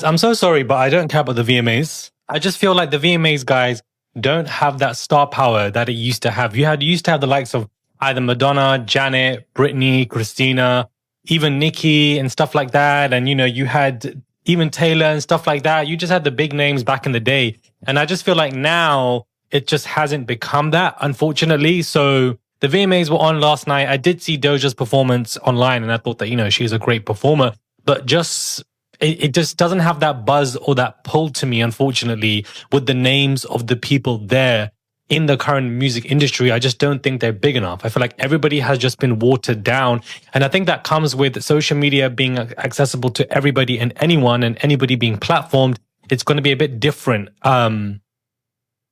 I'm so sorry, but I don't care about the VMAs. I just feel like the VMAs guys don't have that star power that it used to have. You used to have the likes of either Madonna, Janet, Britney, Christina, even Nicki and stuff like that. And, you had even Taylor and stuff like that. You just had the big names back in the day. And I just feel like now it just hasn't become that, unfortunately. So the VMAs were on last night. I did see Doja's performance online and I thought that, she's a great performer, but it just doesn't have that buzz or that pull to me, unfortunately, with the names of the people there in the current music industry. I just don't think they're big enough. I feel like everybody has just been watered down. And I think that comes with social media being accessible to everybody and anyone and anybody being platformed. It's going to be a bit different. But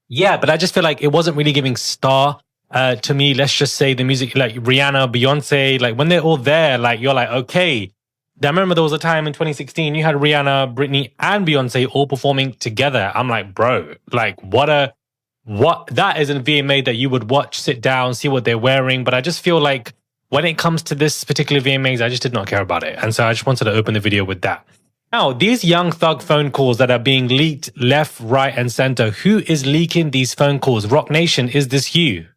I just feel like it wasn't really giving star to me. Let's just say the music, like Rihanna, Beyonce, like when they're all there, like you're like, okay. I remember there was a time in 2016, you had Rihanna, Britney, and Beyonce all performing together. I'm like, bro, like what that is a VMA that you would watch, sit down, see what they're wearing. But I just feel like when it comes to this particular VMAs, I just did not care about it. And so I just wanted to open the video with that. Now, these Young Thug phone calls that are being leaked left, right, and center, who is leaking these phone calls? Rock Nation, is this you?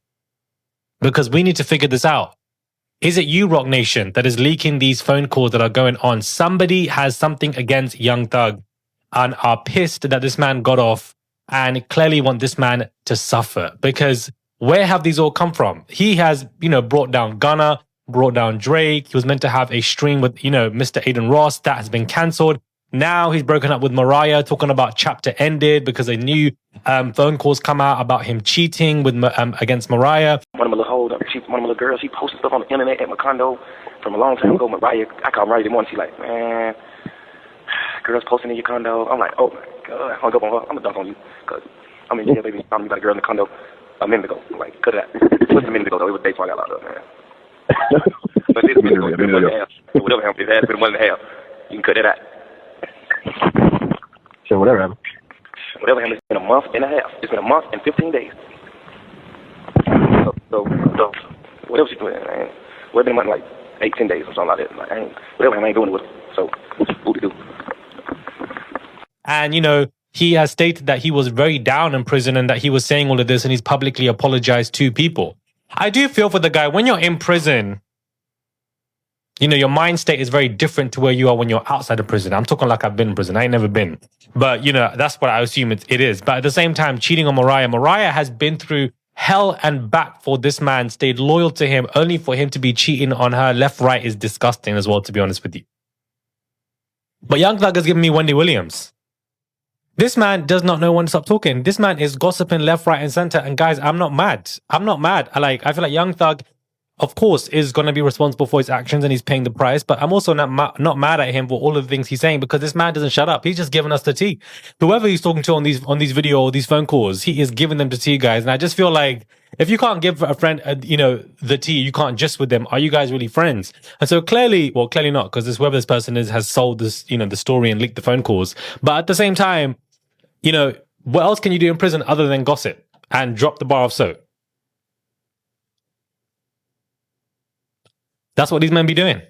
Because we need to figure this out. Is it you, Rock Nation, that is leaking these phone calls that are going on? Somebody has something against Young Thug and are pissed that this man got off and clearly want this man to suffer. Because where have these all come from? He has, brought down Gunna, brought down Drake. He was meant to have a stream with, Mr. Aiden Ross. That has been cancelled. Now he's broken up with Mariah, talking about chapter ended because a new phone calls come out about him cheating with against Mariah. One of my little girls, she posted stuff on the internet at my condo from a long time ago. Mariah, I called Mariah this morning. She's like, man, girls posting in your condo. I'm like, oh my God, hung up on her. I'm gonna dunk on you because I'm in jail, baby. I'm about a girl in the condo a minute ago. I'm like, cut it out. Just a minute ago, though. It was day before I got locked up, man. But this minute ago, it's been 1.5. Whatever happened, it has been 1.5. You can cut it out. So whatever happened. Whatever happened, it's been a month and a half. It's been a month and 15 days. So whatever she's doing, man. Well, it's been like 8-10 days or something like that. Like, whatever happened, I ain't doing it with her. So, who-de-do. And, he has stated that he was very down in prison and that he was saying all of this and he's publicly apologized to people. I do feel for the guy. When you're in prison, your mind state is very different to where you are when you're outside of prison. I'm talking like I've been in prison. I ain't never been. But, that's what I assume it is. But at the same time, cheating on Mariah has been through hell and back for this man, stayed loyal to him, only for him to be cheating on her left, right is disgusting as well, to be honest with you. But Young Thug has given me Wendy Williams. This man does not know when to stop talking. This man is gossiping left, right, and center. And guys, I'm not mad. I feel like Young Thug, of course, is going to be responsible for his actions and he's paying the price. But I'm also not mad at him for all of the things he's saying because this man doesn't shut up. He's just giving us the tea. Whoever he's talking to on these video or these phone calls, he is giving them the tea, guys. And I just feel like if you can't give a friend, the tea, you can't just with them. Are you guys really friends? And so clearly not, because whoever this person is has sold this, the story and leaked the phone calls. But at the same time, what else can you do in prison other than gossip and drop the bar of soap? That's what these men be doing.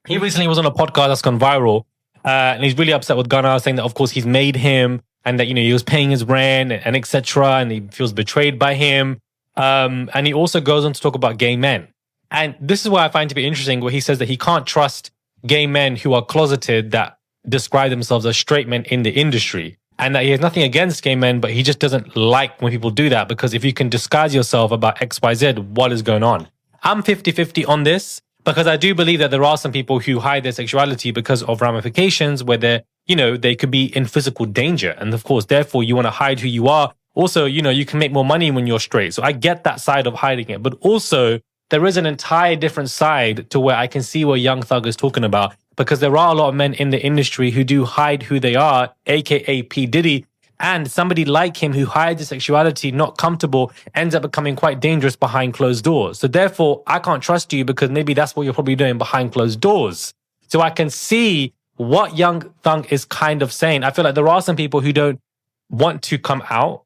He recently was on a podcast that's gone viral, and he's really upset with Gunna, saying that, of course, he's made him and that, he was paying his rent and etc. And he feels betrayed by him. And he also goes on to talk about gay men. And this is what I find to be interesting, where he says that he can't trust gay men who are closeted that describe themselves as straight men in the industry. And that he has nothing against gay men, but he just doesn't like when people do that, because if you can disguise yourself about XYZ, what is going on? I'm 50-50 on this, because I do believe that there are some people who hide their sexuality because of ramifications where they could be in physical danger. And of course, therefore, you want to hide who you are. Also, you can make more money when you're straight. So I get that side of hiding it. But also, there is an entire different side to where I can see what Young Thug is talking about, because there are a lot of men in the industry who do hide who they are, aka P. Diddy, and somebody like him who hides his sexuality, not comfortable, ends up becoming quite dangerous behind closed doors. So therefore, I can't trust you because maybe that's what you're probably doing behind closed doors. So I can see what Young Thug is kind of saying. I feel like there are some people who don't want to come out,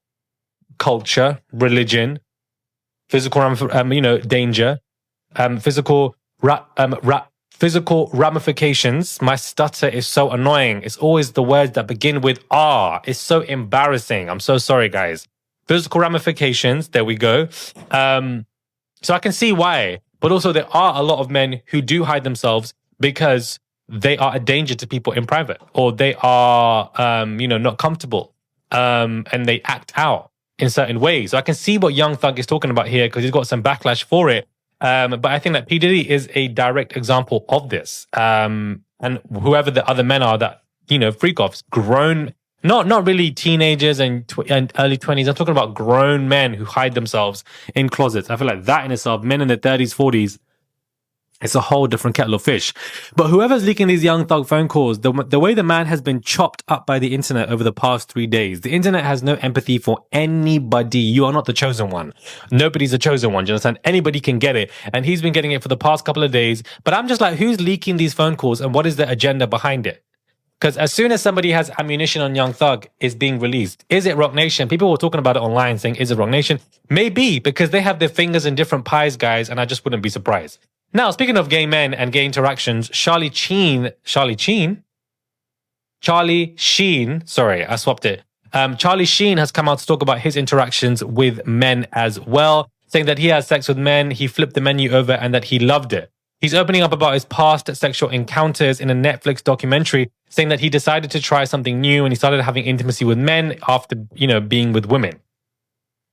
culture, religion, physical, danger, physical Physical ramifications. My stutter is so annoying. It's always the words that begin with R. It's so embarrassing. I'm so sorry, guys. Physical ramifications. There we go. So I can see why. But also there are a lot of men who do hide themselves because they are a danger to people in private, or they are, not comfortable, and they act out in certain ways. So I can see what Young Thug is talking about here because he's got some backlash for it. But I think that P. Diddy is a direct example of this. And whoever the other men are that, freak offs, grown, not really teenagers and early 20s. I'm talking about grown men who hide themselves in closets. I feel like that in itself, men in their 30s, 40s, it's a whole different kettle of fish. But whoever's leaking these Young Thug phone calls, the way the man has been chopped up by the internet over the past 3 days, the internet has no empathy for anybody. You are not the chosen one. Nobody's the chosen one. Do you understand? Anybody can get it. And he's been getting it for the past couple of days. But I'm just like, who's leaking these phone calls and what is the agenda behind it? Because as soon as somebody has ammunition on Young Thug, is being released. Is it Rock Nation? People were talking about it online saying, is it Rock Nation? Maybe, because they have their fingers in different pies, guys, and I just wouldn't be surprised. Now, speaking of gay men and gay interactions, Charlie Sheen, sorry, I swapped it. Charlie Sheen has come out to talk about his interactions with men as well, saying that he has sex with men, he flipped the menu over, and that he loved it. He's opening up about his past sexual encounters in a Netflix documentary, saying that he decided to try something new and he started having intimacy with men after, being with women.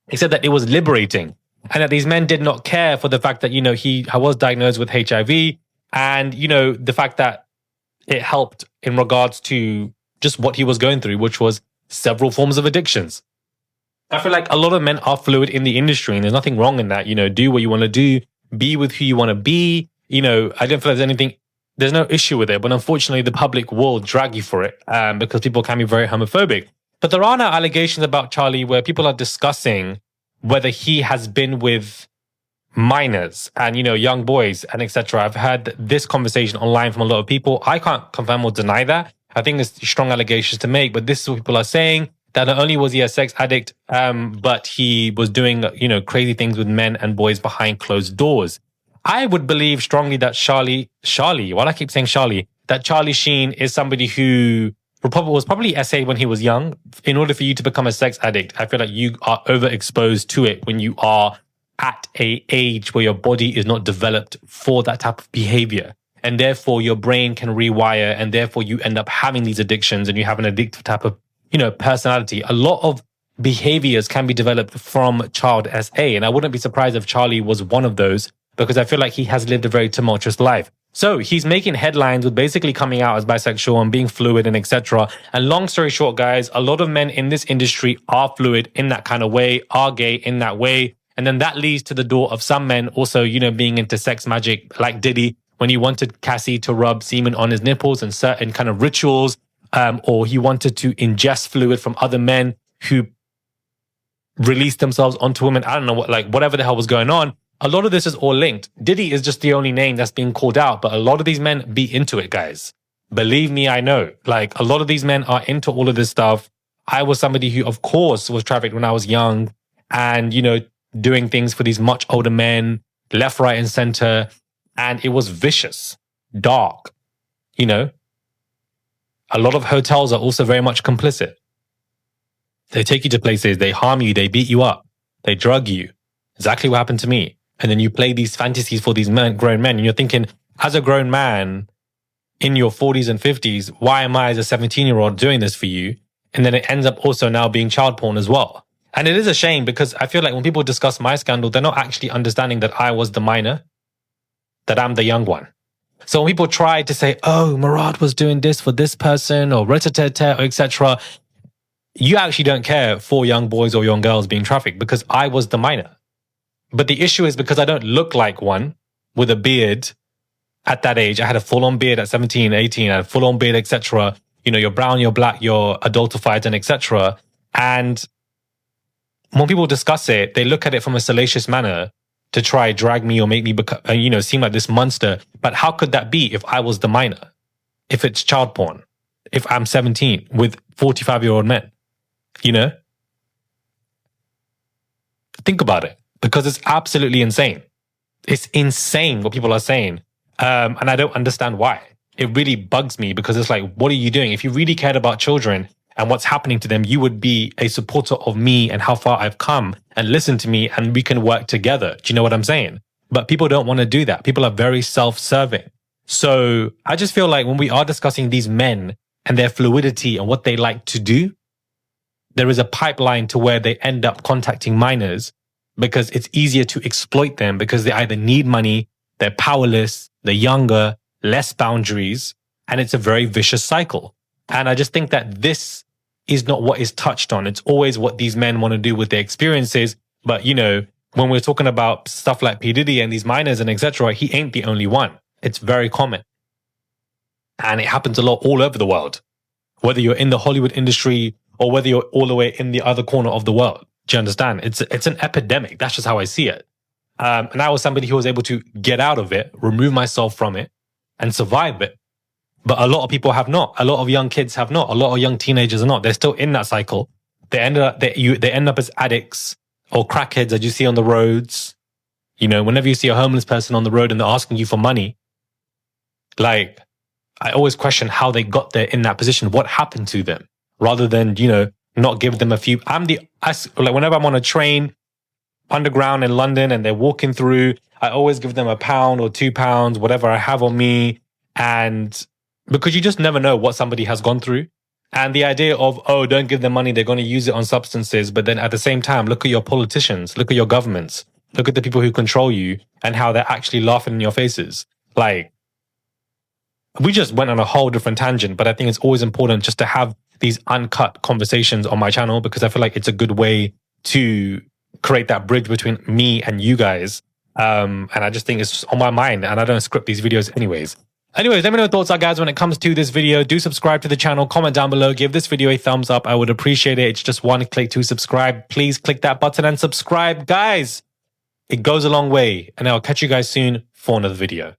He said that it was liberating and that these men did not care for the fact that, he was diagnosed with HIV and, the fact that it helped in regards to just what he was going through, which was several forms of addictions. I feel like a lot of men are fluid in the industry and there's nothing wrong in that. Do what you want to do, be with who you want to be. I don't feel there's no issue with it, but unfortunately the public will drag you for it because people can be very homophobic. But there are now allegations about Charlie where people are discussing whether he has been with minors and, young boys and etc. I've heard this conversation online from a lot of people. I can't confirm or deny that. I think there's strong allegations to make, but this is what people are saying, that not only was he a sex addict, but he was doing, crazy things with men and boys behind closed doors. I would believe strongly that Charlie, why do I keep saying Charlie? That Charlie Sheen is somebody who was probably SA when he was young. In order for you to become a sex addict, I feel like you are overexposed to it when you are at a age where your body is not developed for that type of behavior. And therefore your brain can rewire and therefore you end up having these addictions and you have an addictive type of, personality. A lot of behaviors can be developed from child SA. And I wouldn't be surprised if Charlie was one of those, because I feel like he has lived a very tumultuous life. So he's making headlines with basically coming out as bisexual and being fluid and etc. And long story short, guys, a lot of men in this industry are fluid in that kind of way, are gay in that way. And then that leads to the door of some men also, being into sex magic like Diddy, when he wanted Cassie to rub semen on his nipples and certain kind of rituals, or he wanted to ingest fluid from other men who released themselves onto women. I don't know whatever the hell was going on. A lot of this is all linked. Diddy is just the only name that's being called out, but a lot of these men be into it, guys. Believe me, I know. A lot of these men are into all of this stuff. I was somebody who, of course, was trafficked when I was young and, doing things for these much older men, left, right, and center. And it was vicious, dark, A lot of hotels are also very much complicit. They take you to places, they harm you, they beat you up, they drug you. Exactly what happened to me. And then you play these fantasies for these grown men. And you're thinking, as a grown man in your 40s and 50s, why am I as a 17-year-old doing this for you? And then it ends up also now being child porn as well. And it is a shame because I feel like when people discuss my scandal, they're not actually understanding that I was the minor, that I'm the young one. So when people try to say, oh, Murad was doing this for this person or rat-a-tat-tat, or etc., you actually don't care for young boys or young girls being trafficked because I was the minor. But the issue is because I don't look like one with a beard at that age. I had a full-on beard at 17, 18, I had a full-on beard, etc. You're brown, you're black, you're adultified, and etc. And when people discuss it, they look at it from a salacious manner to try drag me or make me seem like this monster. But how could that be if I was the minor? If it's child porn? If I'm 17 with 45-year-old men? Think about it. Because it's absolutely insane. It's insane what people are saying. And I don't understand why. It really bugs me because it's like, what are you doing? If you really cared about children and what's happening to them, you would be a supporter of me and how far I've come and listen to me and we can work together. Do you know what I'm saying? But people don't want to do that. People are very self-serving. So I just feel like when we are discussing these men and their fluidity and what they like to do, there is a pipeline to where they end up contacting minors because it's easier to exploit them because they either need money, they're powerless, they're younger, less boundaries, and it's a very vicious cycle. And I just think that this is not what is touched on. It's always what these men want to do with their experiences. But, you know, when we're talking about stuff like P. Diddy and these minors and etc., he ain't the only one. It's very common. And it happens a lot all over the world, whether you're in the Hollywood industry or whether you're all the way in the other corner of the world. Do you understand? It's an epidemic. That's just how I see it. And I was somebody who was able to get out of it, remove myself from it, and survive it. But a lot of people have not. A lot of young kids have not. A lot of young teenagers are not. They're still in that cycle. They end up as addicts or crackheads as you see on the roads. You know, whenever you see a homeless person on the road and they're asking you for money, like, I always question how they got there in that position. What happened to them? Rather than, you know, not give them a few. Like whenever I'm on a train underground in London and they're walking through, I always give them £1 or £2, whatever I have on me. And because you just never know what somebody has gone through. And the idea of, oh, don't give them money, they're going to use it on substances. But then at the same time, look at your politicians, look at your governments, look at the people who control you and how they're actually laughing in your faces. Like, we just went on a whole different tangent, but I think it's always important just to have these uncut conversations on my channel because I feel like it's a good way to create that bridge between me and you guys. And I just think it's on my mind and I don't script these videos anyways. Anyways, let me know your thoughts are, guys, when it comes to this video. Do subscribe to the channel, comment down below, give this video a thumbs up. I would appreciate it. It's just one click to subscribe. Please click that button and subscribe, guys. It goes a long way. And I'll catch you guys soon for another video.